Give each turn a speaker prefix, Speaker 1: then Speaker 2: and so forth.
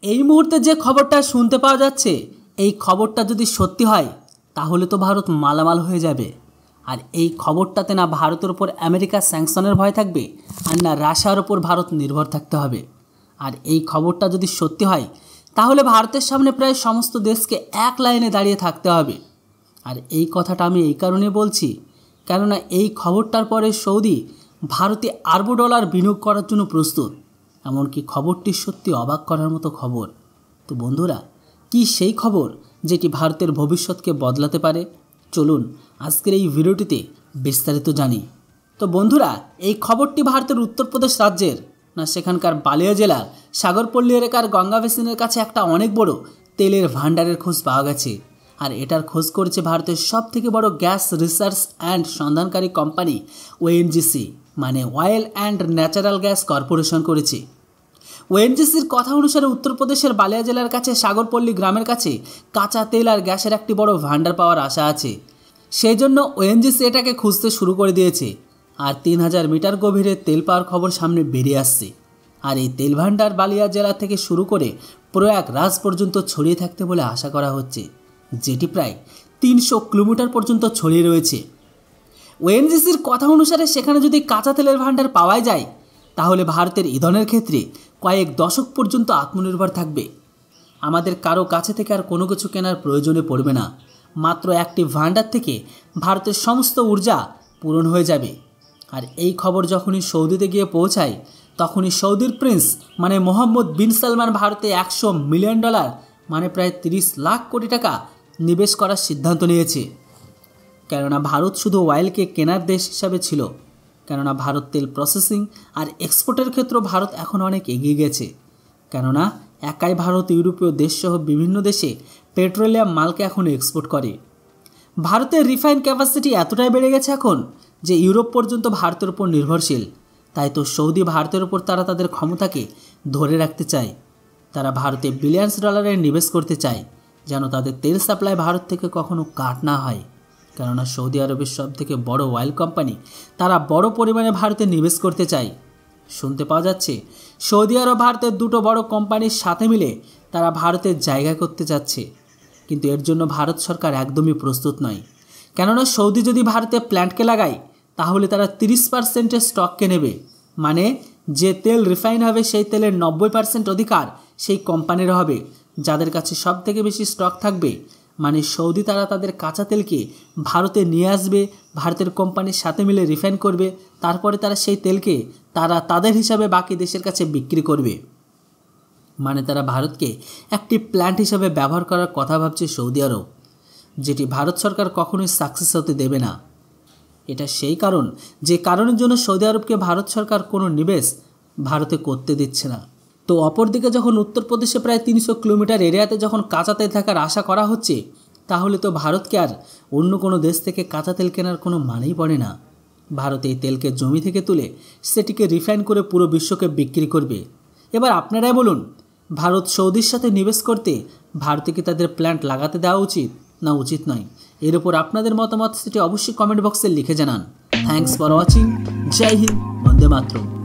Speaker 1: এই মুহূর্তে যে খবরটা শুনতে পাওয়া যাচ্ছে, এই খবরটা যদি সত্যি হয় তাহলে তো ভারত মালামাল হয়ে যাবে। আর এই খবরটাতে না ভারতের উপর আমেরিকা স্যাংশনের ভয় থাকবে, আর না রাশিয়ার উপর ভারত নির্ভর থাকতে হবে। আর এই খবরটা যদি সত্যি হয় তাহলে ভারতের সামনে প্রায় সমস্ত দেশকে এক লাইনে দাঁড়িয়ে থাকতে হবে। আর এই কথাটা আমি এই কারণে বলছি, কেননা এই খবরটার পরে সৌদি ভারতে আরবো ডলার বিনিয়োগ করার জন্য প্রস্তুত। এমনকি খবরটি সত্যি অবাক করার মতো খবর। তো বন্ধুরা, কি সেই খবর যেটি ভারতের ভবিষ্যৎকে বদলাতে পারে? চলুন আজকের এই ভিডিওটিতে বিস্তারিত জানি। তো বন্ধুরা, এই খবরটি ভারতের উত্তরপ্রদেশ রাজ্যের না সেখানকার বালিয়া জেলার সাগরপল্লী এলাকার গঙ্গা বেসিনের কাছে একটা অনেক বড় তেলের ভান্ডারের খোঁজ পাওয়া গেছে। আর এটার খোঁজ করেছে ভারতের সবথেকে বড় গ্যাস রিসার্চ অ্যান্ড সন্ধানকারী কোম্পানি ওএনজিসি, মানে oil and natural gas corporation করেছে। ওএনজিসির কথা অনুসারে উত্তরপ্রদেশের বালিয়া জেলার কাছে সাগরপল্লী গ্রামের কাছে কাঁচা তেল আর গ্যাসের একটি বড় ভান্ডার পাওয়ার আশা আছে। সেই জন্য ওএনজিসি এটাকে খুঁজতে শুরু করে দিয়েছে। আর 3000 মিটার গভীরে তেল পাওয়ার খবর সামনে বেরিয়ে আসছে। আর এই তেল ভান্ডার বালিয়া জেলা থেকে শুরু করে প্রয়াগরাজ পর্যন্ত ছড়িয়ে থাকতে বলে আশা করা হচ্ছে, যেটি প্রায় 300 কিলোমিটার পর্যন্ত ছড়িয়ে রয়েছে। ওএনজিসির কথা অনুসারে সেখানে যদি কাঁচা তেলের ভান্ডার পাওয়া যায় তাহলে ভারতের ইন্ধনের ক্ষেত্রে কয়েক দশক পর্যন্ত আত্মনির্ভর থাকবে। আমাদের কারো কাছে থেকে আর কোনো কিছু কেনার প্রয়োজনে পড়বে না। মাত্র একটি ভান্ডার থেকে ভারতের সমস্ত ঊর্জা পূরণ হয়ে যাবে। আর এই খবর যখনই সৌদিতে গিয়ে পৌঁছায় তখনই সৌদির প্রিন্স মানে মোহাম্মদ বিন সালমান ভারতে $100 মিলিয়ন মানে প্রায় 30 লাখ কোটি টাকা নিবেশ করার সিদ্ধান্ত নিয়েছে। কেননা ভারত শুধু অয়েলকে কেনার দেশ হিসাবে ছিল, কেননা ভারত তেল প্রসেসিং আর এক্সপোর্টের ক্ষেত্রে ভারত এখন অনেক এগিয়ে গেছে। কেননা একাই ভারত ইউরোপীয় দেশসহ বিভিন্ন দেশে পেট্রোলিয়াম মালকে এখন এক্সপোর্ট করে। ভারতের রিফাইন ক্যাপাসিটি এতটাই বেড়ে গেছে এখন যে ইউরোপ পর্যন্ত ভারতের উপর নির্ভরশীল। তাই তো সৌদি ভারতের উপর তারা তাদের ক্ষমতাকে ধরে রাখতে চায়। তারা ভারতে বিলিয়ন্স ডলারের নিবেশ করতে চায় যেন তাদের তেল সাপ্লাই ভারত থেকে কখনো কাট না হয়। কেননা সৌদি আরবের সবথেকে বড় অয়েল কোম্পানি, তারা বড় পরিমাণে ভারতে নিবেশ করতে চায়। শুনতে পাওয়া যাচ্ছে সৌদি আরব ভারতের দুটো বড় কোম্পানির সাথে মিলে তারা ভারতের জায়গা করতে যাচ্ছে। কিন্তু এর জন্য ভারত সরকার একদমই প্রস্তুত নয়। কেননা সৌদি যদি ভারতে প্ল্যান্টকে লাগায় তাহলে তারা 30% স্টককে নেবে, মানে যে তেল রিফাইন হবে সেই তেলের 90% অধিকার সেই কোম্পানির হবে, যাদের কাছে সব থেকে বেশি স্টক থাকবে। মানে সৌদি তারা তাদের কাঁচা তেলকে ভারতে নিয়ে আসবে, ভারতের কোম্পানির সাথে মিলে রিফাইন করবে, তারপরে তারা সেই তেলকে তারা তাদের হিসাবে বাকি দেশের কাছে বিক্রি করবে। মানে তারা ভারতকে একটি প্ল্যান্ট হিসাবে ব্যবহার করার কথা ভাবছে সৌদি আরব, যেটি ভারত সরকার কখনোই সাকসেস হতে দেবে না। এটা সেই কারণ যে কারণের জন্য সৌদি আরবকে ভারত সরকার কোনো নিবেশ ভারতে করতে দিচ্ছে না। তো অপরদিকে যখন উত্তরপ্রদেশে প্রায় 300 কিলোমিটার এরিয়াতে যখন কাঁচা তেল থাকার আশা করা হচ্ছে, তাহলে তো ভারতকে আর অন্য কোনো দেশ থেকে কাঁচা তেল কেনার কোনো মানেই পড়ে না। ভারত এই তেলকে জমি থেকে তুলে সেটিকে রিফাইন করে পুরো বিশ্বকে বিক্রি করবে। এবার আপনারাই বলুন, ভারত সৌদির সাথে নিবেশ করতে ভারতে কি তাদের প্ল্যান্ট লাগাতে দেওয়া উচিত না উচিত নয়? এর উপর আপনাদের মতামত সেটি অবশ্যই কমেন্ট বক্সে লিখে জানান। Thanks for watching. জয় হিন্দ, বন্দে মাতরম।